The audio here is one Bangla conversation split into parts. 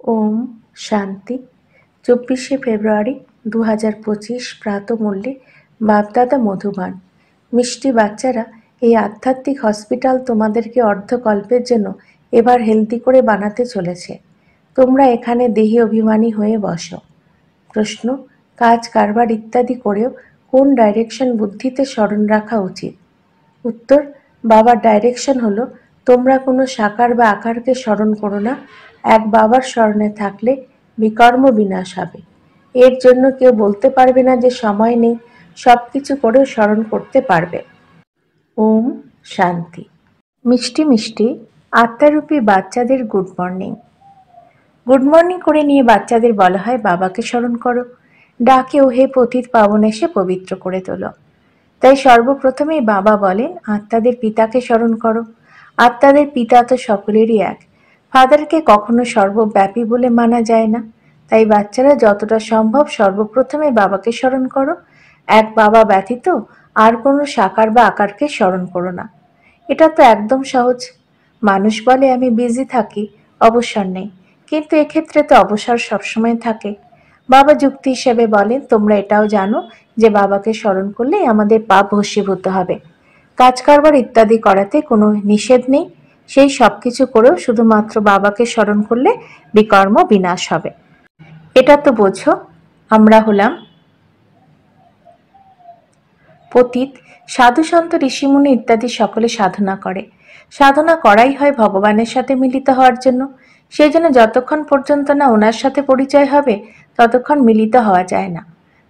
ওম শান্তি। 24শে ফেব্রুয়ারি 2025 প্রাতঃমূল্যে বাপদাদা মধুবান। মিষ্টি বাচ্চারা, এই আধ্যাত্মিক হসপিটাল তোমাদেরকে অর্ধকল্পের জন্য এবার হেলদি করে বানাতে চলেছে। তোমরা এখানে দেহি অভিমানী হয়ে বসো। প্রশ্ন: কাজ কারবার ইত্যাদি করেও কোন ডাইরেকশন বুদ্ধিতে স্মরণ রাখা উচিত? উত্তর: বাবার ডাইরেকশন হলো, তোমরা কোনো সাকার বা আকারকে স্মরণ করো না। এক বাবার স্মরণে থাকলে বিকর্ম বিনাশ হবে। এর জন্য কেউ বলতে পারবে না যে সময় নেই, সব কিছু করেও স্মরণ করতে পারবে। ওম শান্তি। মিষ্টি মিষ্টি আত্মারূপী বাচ্চাদের গুড মর্নিং। গুড মর্নিং করে নিয়ে বাচ্চাদের বলা হয়, বাবাকে স্মরণ করো। ডাকে, ও হে পতিত পাবন, এসে পবিত্র করে তোলো। তাই সর্বপ্রথমেই বাবা বলেন, আত্মাদের পিতাকে স্মরণ করো। আত্মাদের পিতা তো সকলেরই এক। ফাদারকে কখনো সর্বব্যাপী বলে মানা যায় না। তাই বাচ্চারা যতটা সম্ভব সর্বপ্রথমে বাবাকে স্মরণ করো। এক বাবা ব্যতীত আর কোনো সাকার বা আকারকে স্মরণ করো না। এটা তো একদম সহজ। মানুষ বলে আমি বিজি থাকি, অবসর নেই, কিন্তু এক্ষেত্রে তো অবসর সবসময় থাকে। বাবা যুক্তি হিসেবে বলেন, তোমরা এটাও জানো যে বাবাকে স্মরণ করলেই আমাদের পাপ ভস্মীভূত হবে। কাজ কারবার ইত্যাদি করাতে কোনো নিষেধ নেই। সেই সব কিছু করেও শুধুমাত্র বাবাকে স্মরণ করলে বিকর্ম বিনাশ হবে। এটা তো বোঝো, আমরা হলাম পতিত। সাধু সন্ত ঋষিমুনি ইত্যাদি সকলে সাধনা করে। সাধনা করাই হয় ভগবানের সাথে মিলিত হওয়ার জন্য। সেই জন্য যতক্ষণ পর্যন্ত না ওনার সাথে পরিচয় হবে, ততক্ষণ মিলিত হওয়া যায় না।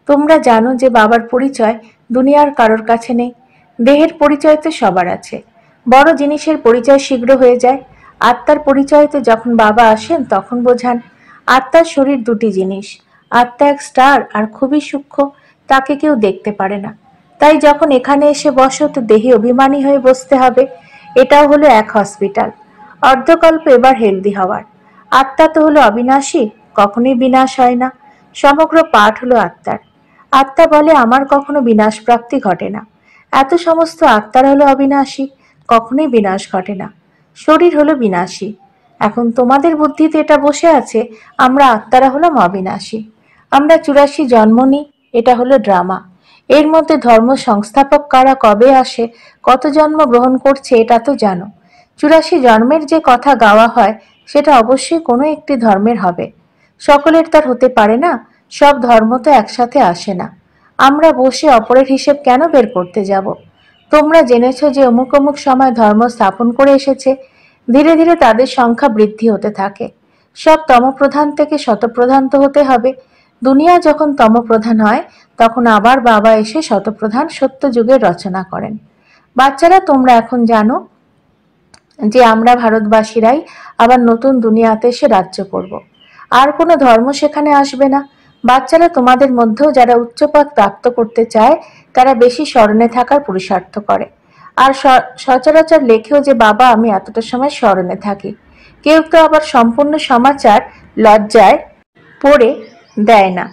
তোমরা জানো যে বাবার পরিচয় দুনিয়ার কারোর কাছে নেই। দেহের পরিচয় তো সবার আছে। বড় জিনিসের পরিচয় শীঘ্র হয়ে যায়। আত্মার পরিচয় তো যখন বাবা আসেন তখন বোঝান। আত্মার শরীর দুটি জিনিস। আত্মা এক স্টার আর খুবই সূক্ষ্ম, তাকে কেউ দেখতে পারে না। তাই যখন এখানে এসে বসো তো দেহি অভিমানী হয়ে বসতে হবে। এটাও হলো এক হসপিটাল। অর্ধকল্প এবার হেলদি হওয়ার। আত্মা তো হলো অবিনাশী, কখনোই বিনাশ হয় না। সমগ্র পাঠ হলো আত্মার। আত্মা বলে, আমার কখনো বিনাশ প্রাপ্তি ঘটে না। এত সমস্ত আত্মার হলো অবিনাশী, কখনোই বিনাশ ঘটে না। শরীর হলো বিনাশী। এখন তোমাদের বুদ্ধিতে এটা বসে আছে, আমরা আত্মারা হলাম অবিনাশী। আমরা 84 জন্ম নিই, এটা হলো ড্রামা। এর মধ্যে ধর্ম সংস্থাপক কারা কবে আসে, কত জন্ম গ্রহণ করছে, এটা তো জানো। 84 জন্মের যে কথা গাওয়া হয়, সেটা অবশ্যই কোনো একটি ধর্মের হবে। সকলের তার হতে পারে না, সব ধর্ম তো একসাথে আসে না। আমরা বসে অপরের হিসেব কেন বের করতে যাব? তোমরা জেনেছ যে অমুক অমুক সময় ধর্ম স্থাপন করে এসেছে। ধীরে ধীরে তাদের সংখ্যা বৃদ্ধি হতে থাকে। সব তমপ্রধান থেকে শতপ্রধান তো হতে হবে। দুনিয়া যখন তমপ্রধান হয়, তখন আবার বাবা এসে শতপ্রধান সত্য যুগের রচনা করেন। বাচ্চারা, তোমরা এখন জানো যে আমরা ভারতবাসীরাই আবার নতুন দুনিয়াতে এসে রাজ্য করব। আর কোনো ধর্ম সেখানে আসবে না। বাচ্চারা, তোমাদের মধ্যেও যারা উচ্চপদ প্রাপ্ত করতে চায়, তারা বেশি স্মরণে থাকার পুরুষার্থ করে। আর সচরাচর লেখেও যে বাবা আমি এতটা সময় স্মরণে থাকি। কেউ তো আবার সম্পূর্ণ সমাচার লজ্জায় পড়ে দেয় না,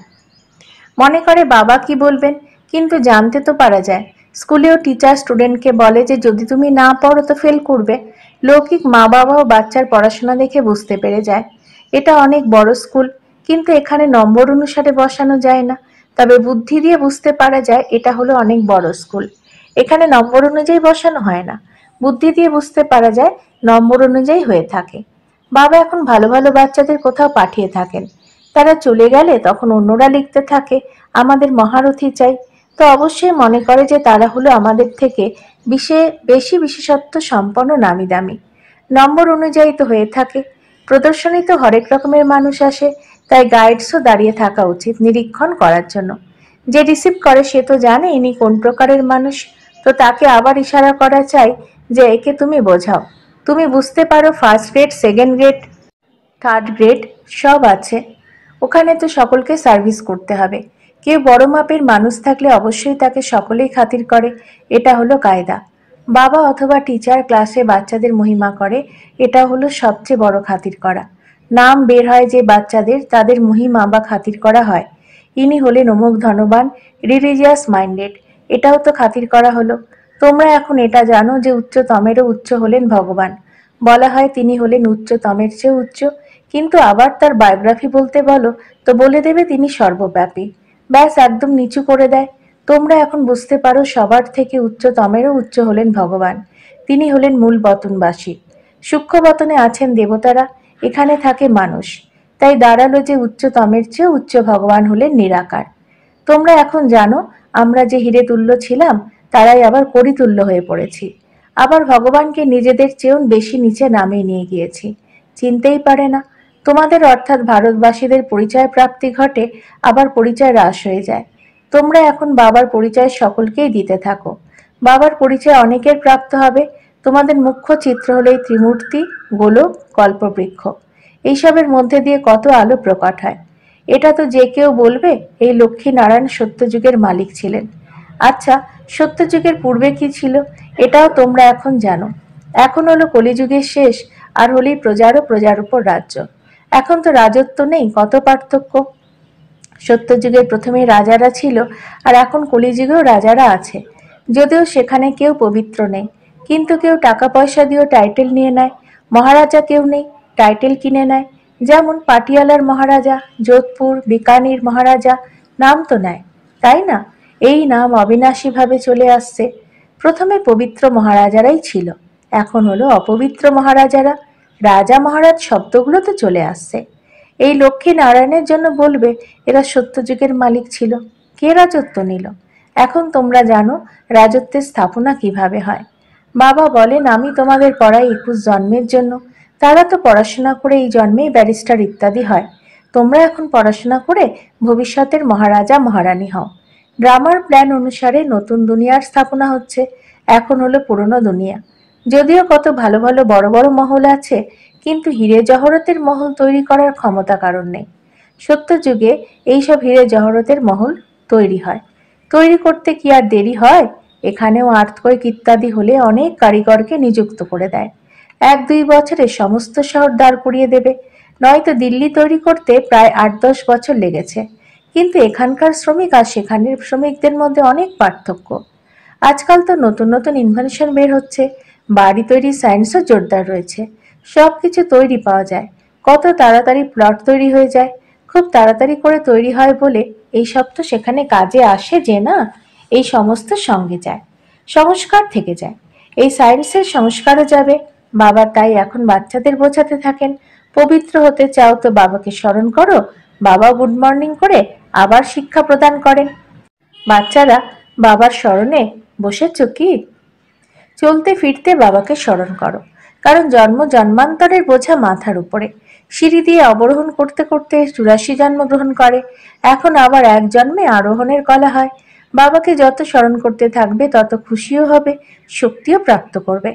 মনে করে বাবা কি বলবেন। কিন্তু জানতে তো পারা যায়। স্কুলেও টিচার স্টুডেন্টকে বলে যে যদি তুমি না পড়ো তো ফেল করবে। লৌকিক মা বাবাও বাচ্চার পড়াশোনা দেখে বুঝতে পেরে যায় এটা অনেক বড় স্কুল, কিন্তু এখানে নম্বর অনুসারে বসানো যায় না। তবে বুদ্ধি দিয়ে বুঝতে পারা যায় এটা হলো অনেক বড় স্কুল। এখানে নম্বর অনুযায়ী বসানো হয় না, বুদ্ধি দিয়ে বুঝতে পারা যায় নম্বর অনুযায়ী হয়ে থাকে। বাবা এখন ভালো ভালো বাচ্চাদের কোথাও পাঠিয়ে থাকেন। তারা চলে গেলে তখন অন্যরা লিখতে থাকে আমাদের মহারথী চাই। তো অবশ্যই মনে করে যে তারা হলো আমাদের থেকে বেশি বিশেষত্ব সম্পন্ন নামি দামি। নম্বর অনুযায়ী তো হয়ে থাকে। প্রদর্শনী তো হরেক রকমের মানুষ আসে, তাই গাইডসও দাঁড়িয়ে থাকা উচিত নিরীক্ষণ করার জন্য। যে রিসিভ করে সে তো জানে ইনি কোন প্রকারের মানুষ, তো তাকে আবার ইশারা করা চাই যে একে তুমি বোঝাও। তুমি বুঝতে পারো first grade, second grade, third grade সব আছে। ওখানে তো সকলকে সার্ভিস করতে হবে। কেউ বড় মাপের মানুষ থাকলে অবশ্যই তাকে সকলেই খাতির করে, এটা হলো কায়দা। বাবা অথবা টিচার ক্লাসে বাচ্চাদের মহিমা করে, এটা হলো সবচেয়ে বড় খাতির করা। নাম বের হয় যে বাচ্চাদের, তাদের মহিমা বা খাতির করা হয়। ইনি হলেন অমুক ধনবান, রিলিজিয়াস মাইন্ডেড, এটাও তো খাতির করা হলো। তোমরা এখন এটা জানো যে উচ্চতমেরও উচ্চ হলেন ভগবান। বলা হয় তিনি হলেন উচ্চতমের চেয়ে উচ্চ, কিন্তু আবার তার বায়োগ্রাফি বলতে বলো তো বলে দেবে তিনি সর্বব্যাপী। ব্যাস একদম নিচু করে দেয়। তোমরা এখন বুঝতে পারো সবার থেকে উচ্চতমেরও উচ্চ হলেন ভগবান। তিনি হলেন মূল বতনবাসী। সূক্ষ্ম বতনে আছেন দেবতারা, এখানে থাকে মানুষ। তাই দাঁড়ালো যে উচ্চতমের চেয়ে উচ্চ ভগবান হলেন নিরাকার। তোমরা এখন জানো আমরা যে হিরে তুল্য ছিলাম তারাই আবার করিতুল্য হয়ে পড়েছি। আবার ভগবানকে নিজেদের চেয়েও বেশি নিচে নামিয়ে নিয়ে গিয়েছি। চিনতেই পারে না। তোমাদের অর্থাৎ ভারতবাসীদের পরিচয় প্রাপ্তি ঘটে, আবার পরিচয় হ্রাস হয়ে যায়। তোমরা এখন বাবার পরিচয় সকলকেই দিতে থাকো। বাবার পরিচয় অনেকের প্রাপ্ত হবে। তোমাদের মুখ্য চিত্র হলো এই ত্রিমূর্তি, গোলক, কল্পবৃক্ষ। এইসবের মধ্যে দিয়ে কত আলো প্রকট হয়। এটা তো যে কেউ বলবে এই লক্ষ্মীনারায়ণ সত্যযুগের মালিক ছিলেন। আচ্ছা, সত্যযুগের পূর্বে কি ছিল এটাও তোমরা এখন জানো। এখন হলো কলিযুগের শেষ, আর হলেই প্রজার ও প্রজার উপর রাজ্য। এখন তো রাজত্ব নেই, কত পার্থক্য। সত্যযুগের প্রথমে রাজারা ছিল, আর এখন কলিযুগেও রাজারা আছে। যদিও সেখানে কেউ পবিত্র নেই, কিন্তু কেউ টাকা পয়সা দিয়েও টাইটেল নিয়ে নেয়। মহারাজা কেউ নেই, টাইটেল কিনে নেয়। যেমন পাটিয়ালার মহারাজা, যোধপুর, বিকানির মহারাজা, নাম তো নেয়, তাই না? এই নাম অবিনাশীভাবে চলে আসছে। প্রথমে পবিত্র মহারাজারাই ছিল, এখন হলো অপবিত্র মহারাজারা। রাজা মহারাজ শব্দগুলো তো চলে আসছে। এই লক্ষ্মী নারায়ণের জন্য বলবে এরা সত্যযুগের মালিক ছিল। কে রাজত্ব নিল? এখন তোমরা জানো রাজত্বের স্থাপনা কিভাবে হয়। বাবা বলেন আমি তোমাদের পড়াই 21 জন্মের জন্য। তারা তো পড়াশোনা করে এই জন্মেই ব্যারিস্টার ইত্যাদি হয়। তোমরা এখন পড়াশোনা করে ভবিষ্যতের মহারাজা মহারানী হও। ড্রামার প্ল্যান অনুসারে নতুন দুনিয়ার স্থাপনা হচ্ছে। এখন হলো পুরনো দুনিয়া। যদিও কত ভালো ভালো বড় বড় মহল আছে, কিন্তু হিরে জহরতের মহল তৈরি করার ক্ষমতা কারণ নেই। সত্য যুগে এইসব হিরে জহরতের মহল তৈরি হয়। তৈরি করতে কি আর দেরি হয়? এখানেও আর্থকোয়েক ইত্যাদি হলে অনেক কারিগরকে নিযুক্ত করে দেয়। 1-2 বছরে সমস্ত শহর দাঁড় করিয়ে দেবে। নয়তো দিল্লি তৈরি করতে প্রায় 8-10 বছর লেগেছে। কিন্তু এখানকার শ্রমিক আর সেখানের শ্রমিকদের মধ্যে অনেক পার্থক্য। আজকাল তো নতুন নতুন ইনভেনশন বের হচ্ছে। বাড়ি তৈরি সায়েন্সও জোরদার রয়েছে। সবকিছু তৈরি পাওয়া যায়। কত তাড়াতাড়ি প্লট তৈরি হয়ে যায়। খুব তাড়াতাড়ি করে তৈরি হয় বলে এইসব তো সেখানে কাজে আসে যে না, এই সমস্ত সঙ্গে যায়। সংস্কার থেকে যায়। এই সায়েন্সের সংস্কারও যাবে। বাবা তাই এখন বাচ্চাদের বোঝাতে থাকেন, পবিত্র হতে চাও তো বাবাকে স্মরণ করো। বাবা গুড মর্নিং করে আবার শিক্ষা প্রদান করেন। বাচ্চারা বাবার স্মরণে বসেছ কি? চলতে ফিরতে বাবাকে স্মরণ করো, কারণ জন্ম জন্মান্তরের বোঝা মাথার উপরে। সিঁড়ি দিয়ে অবরোহণ করতে করতে 84 জন্মগ্রহণ করে। এখন আবার এক জন্মে আরোহণের কলা হয়। বাবাকে যত স্মরণ করতে থাকবে তত খুশিও হবে, শক্তিও প্রাপ্ত করবে।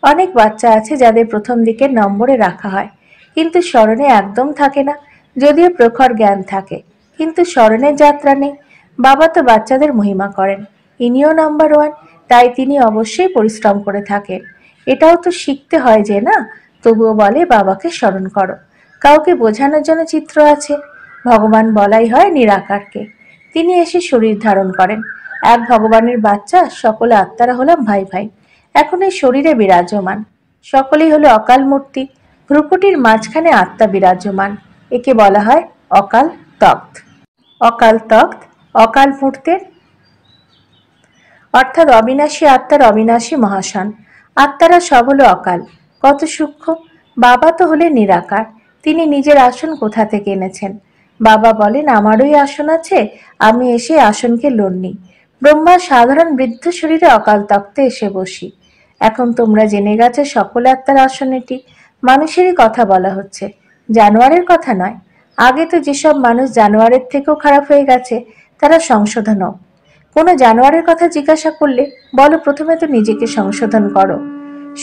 অনেক বাচ্চা আছে যাদের প্রথম দিকের নম্বরে রাখা হয়, কিন্তু স্মরণে একদম থাকে না। যদিও প্রখর জ্ঞান থাকে, কিন্তু স্মরণের যাত্রা নেই। বাবা তো বাচ্চাদের মহিমা করেন। ইনিও নাম্বার 1, তাই তিনি অবশ্যই পরিশ্রম করে থাকেন। এটাও তো শিখতে হয় যে না, তবুও বলে বাবাকে স্মরণ করো। কাউকে বোঝানোর জন্য চিত্র আছে। ভগবান বলাই হয় নিরাকারকে। তিনি এসে শরীর ধারণ করেন। এক ভগবানের বাচ্চা সকলে আত্মারা হলাম ভাই ভাই। এখন এই শরীরে বিরাজমান সকলেই হলো অকাল মূর্তি। ভ্রুকুটির মাঝখানে আত্মা বিরাজমান। একে বলা হয় অকাল তখ্ত। অকাল তখ্ত অকাল মূর্তের অর্থাৎ অবিনাশী আত্মার অবিনাশী মহাশান। আত্মারা সব হলো অকাল। কত সূক্ষ্ম। বাবা তো হলেন নিরাকার। তিনি নিজের আসন কোথা থেকে এনেছেন? বাবা বলেন আমারই আসন আছে, আমি এসে আসনকে লোন নিই। ব্রহ্মার সাধারণ বৃদ্ধ শরীরে অকাল তখ্তে এসে বসি। এখন তোমরা জেনে গেছো সকল আত্মার আসন এটি। মানুষেরই কথা বলা হচ্ছে, জানোয়ারের কথা নয়। আগে তো যেসব মানুষ জানোয়ারের থেকেও খারাপ হয়ে গেছে তারা সংশোধন হোক। কোনো জানোয়ারের কথা জিজ্ঞাসা করলে বলো প্রথমে তো নিজেকে সংশোধন করো।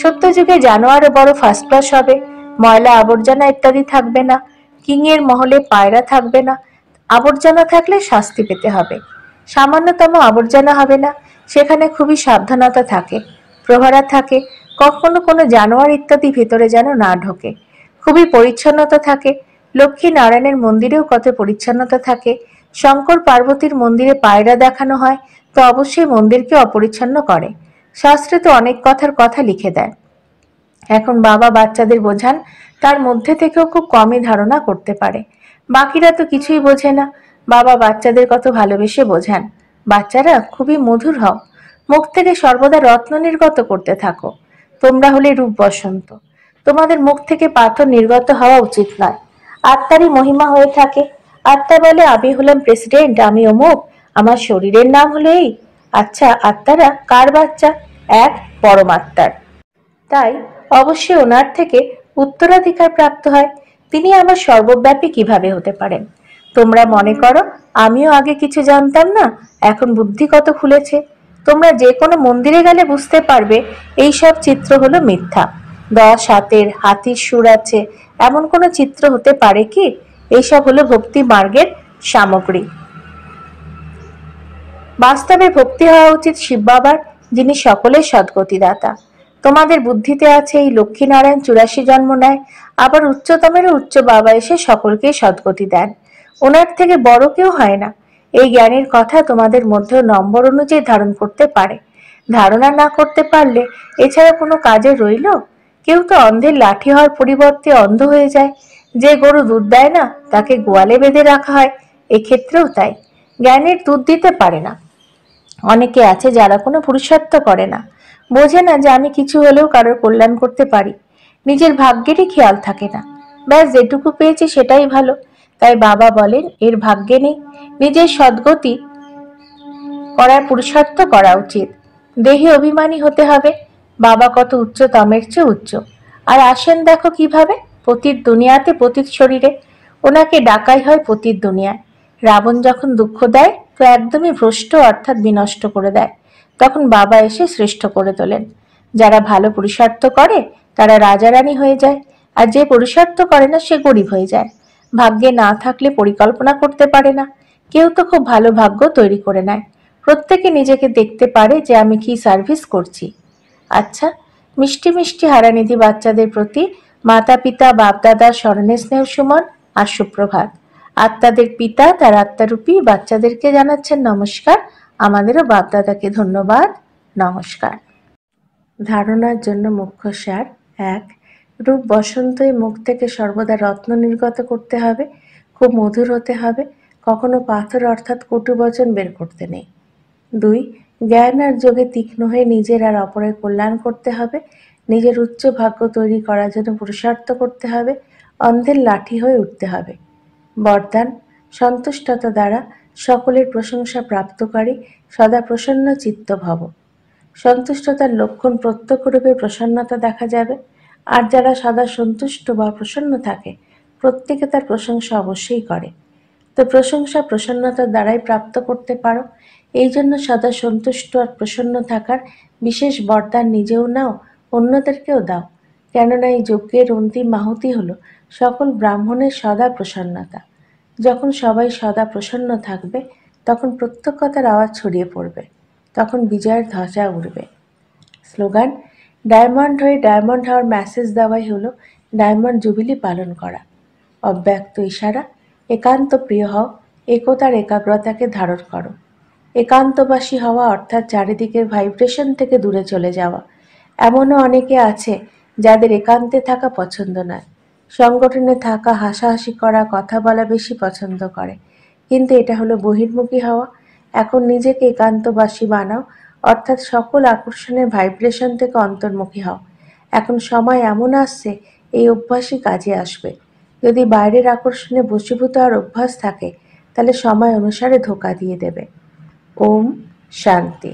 সত্য যুগে জানোয়ারও বড় ফার্স্ট ক্লাস হবে। ময়লা আবর্জনা ইত্যাদি থাকবে না। কিং এর মহলে পায়রা থাকবে না। আবর্জনা থাকলে শাস্তি পেতে হবে। সামান্যতম আবর্জনা হবে না, সেখানে খুবই সাবধানতা থাকে, প্রহরা থাকে। কখনো কোনো জানোয়ার ইত্যাদি ভেতরে যেন না ঢোকে। খুবই পরিচ্ছন্নতা থাকে। লক্ষ্মী নারায়ণের মন্দিরেও কত পরিচ্ছন্নতা থাকে। শঙ্কর পার্বতীর মন্দিরে পায়রা দেখানো হয়, তো অবশ্যই মন্দিরকে অপরিচ্ছন্ন করে। শাস্ত্রে তো অনেক কথার কথা লিখে দেয়। এখন বাবা বাচ্চাদের বোঝান তার মধ্যে থেকেও খুব কমই ধারণা করতে পারে। বাকিরা তো কিছুই বোঝে না। বাবা বাচ্চাদের কত ভালোবেসে বোঝান, বাচ্চারা খুবই মধুর হও, মুখ থেকে সর্বদা রত্ন নির্গত করতে থাকো। তোমরা হলে রূপ বসন্ত, তোমাদের মুখ থেকে পাথর নির্গত হওয়া উচিত নয়। আত্মারই মহিমা হয়ে থাকে। আত্মা বলে আমি হলাম প্রেসিডেন্ট, আমি অমুক, আমার শরীরের নাম হলো এই। আচ্ছা, আত্মারা কার বাচ্চা? এক পরমাত্মার। তাই অবশ্যই ওনার থেকে উত্তরাধিকার প্রাপ্ত হয়। তিনি আবার সর্বব্যাপী কিভাবে হতে পারেন? তোমরা মনে করো আমিও আগে কিছু জানতাম না, এখন বুদ্ধি কত খুলেছে। তোমরা যে কোনো মন্দিরে গেলে বুঝতে পারবে এই সব চিত্র হলো মিথ্যা। 10 হাতের হাতির সুর আছে এমন কোনো চিত্র হতে পারে কি? এইসব হলো ভক্তি মার্গের সামগ্রী। বাস্তবে ভক্তি হওয়া উচিত শিব বাবার, যিনি সকলের সদ্গতিদাতা। তোমাদের বুদ্ধিতে আছে এই লক্ষ্মীনারায়ণ 84 জন্ম নেয়, আবার উচ্চতমেরও উচ্চ বাবা এসে সকলকে সদ্গতি দেন। ওনার থেকে বড় কেউ হয় না। এই জ্ঞানের কথা তোমাদের মধ্যেও নম্বর অনুযায়ী ধারণ করতে পারে। ধারণা না করতে পারলে এছাড়া কোনো কাজে রইল? কেউ তো অন্ধের লাঠি হওয়ার পরিবর্তে অন্ধ হয়ে যায়। যে গরু দুধ দেয় না তাকে গোয়ালে বেঁধে রাখা হয়, এক্ষেত্রেও তাই। জ্ঞানের দুধ দিতে পারে না। অনেকে আছে যারা কোনো পুরুষার্থ করে না, বোঝে না যে আমি কিছু হলেও কারোর কল্যাণ করতে পারি। নিজের ভাগ্যেরই খেয়াল থাকে না। ব্যাস যেটুকু পেয়েছে সেটাই ভালো। তাই বাবা বলেন এর ভাগ্যে নেই। নিজের সদ্গতি করার পুরুষার্থ করা উচিত। দেহে অভিমানী হতে হবে। বাবা কত উচ্চতমের চেয়ে উচ্চ, আর আসেন দেখো কিভাবে, পতিত দুনিয়াতে পতিত শরীরে। ওনাকে ডাকাই হয় পতিত দুনিয়ায়। রাবণ যখন দুঃখ দেয় তো একদমই ভ্রষ্ট অর্থাৎ বিনষ্ট করে দেয়, তখন বাবা এসে শ্রেষ্ঠ করে তোলেন। যারা ভালো পুরুষার্থ করে তারা রাজা রানী হয়ে যায়, আর যে পুরুষার্থ করে না সে গরিব হয়ে যায়। ভাগ্যে না থাকলে পরিকল্পনা করতে পারে না। কেউ তো খুব ভালো ভাগ্য তৈরি করে নেয়। প্রত্যেকে নিজেকে দেখতে পারে যে আমি কি সার্ভিস করছি। আচ্ছা, মিষ্টি মিষ্টি হারানিধি বাচ্চাদের প্রতি মাতা পিতা বাপদাদার স্মরণে স্নেহ সুমন আর সুপ্রভাত। আত্মাদের পিতা তার আত্মারূপী বাচ্চাদেরকে জানাচ্ছেন নমস্কার। আমাদেরও বাপদাদাকে ধন্যবাদ, নমস্কার। ধারণার জন্য মুখ্য সার: 1. রূপ বসন্তই মুখ থেকে সর্বদা রত্ন নির্গত করতে হবে, খুব মধুর হতে হবে, কখনো পাথর অর্থাৎ কটু বচন বের করতে নেই। 2. জ্ঞান আর যোগে তীক্ষ্ণ হয়ে নিজের আর অপরের কল্যাণ করতে হবে, নিজের উচ্চ ভাগ্য তৈরি করার জন্য পুরুষার্থ করতে হবে, অন্ধের লাঠি হয়ে উঠতে হবে। বরদান: সন্তুষ্টতা দ্বারা সকলের প্রশংসা প্রাপ্তকারী সদা প্রসন্ন চিত্ত ভব। সন্তুষ্টতার লক্ষণ প্রত্যক্ষরূপে প্রসন্নতা দেখা যাবে, আর যারা সদা সন্তুষ্ট বা প্রসন্ন থাকে প্রত্যেকে তার প্রশংসা অবশ্যই করে। তো প্রশংসা প্রসন্নতার দ্বারাই প্রাপ্ত করতে পারো। এই জন্য সদা সন্তুষ্ট আর প্রসন্ন থাকার বিশেষ বরদান নিজেও নাও, অন্যদেরকেও দাও। কেননা এই যজ্ঞের অন্তিম আহুতি হলো সকল ব্রাহ্মণের সদা প্রসন্নতা। যখন সবাই সদা প্রসন্ন থাকবে তখন প্রত্যক্ষতার আওয়াজ ছড়িয়ে পড়বে, তখন বিজয়ের ধ্বজা উড়বে। স্লোগান: ডায়মন্ড হয়ে ডায়মন্ড হওয়ার মেসেজ দেওয়াই হলো ডায়মন্ড জুবিলি পালন করা। অব্যক্ত ইশারা: একান্ত প্রিয় হও, একতার একাগ্রতাকে ধারণ করো। একান্তবাসী হওয়া অর্থাৎ চারিদিকের ভাইব্রেশন থেকে দূরে চলে যাওয়া। এমনও অনেকে আছে যাদের একান্তে থাকা পছন্দ নয়, সংগঠনে থাকা, হাসাহাসি করা, কথা বলা বেশি পছন্দ করে, কিন্তু এটা হলো বহির্মুখী হওয়া। এখন নিজেকে একান্তবাসী বানাও, অর্থাৎ সকল আকর্ষণের ভাইব্রেশন থেকে অন্তর্মুখী হও। এখন সময় এমন আসছে এই অভ্যাসই কাজে আসবে। যদি বাইরের আকর্ষণে বশীভূত আর অভ্যাস থাকে তাহলে সময় অনুসারে ধোঁকা দিয়ে দেবে। ওম শান্তি।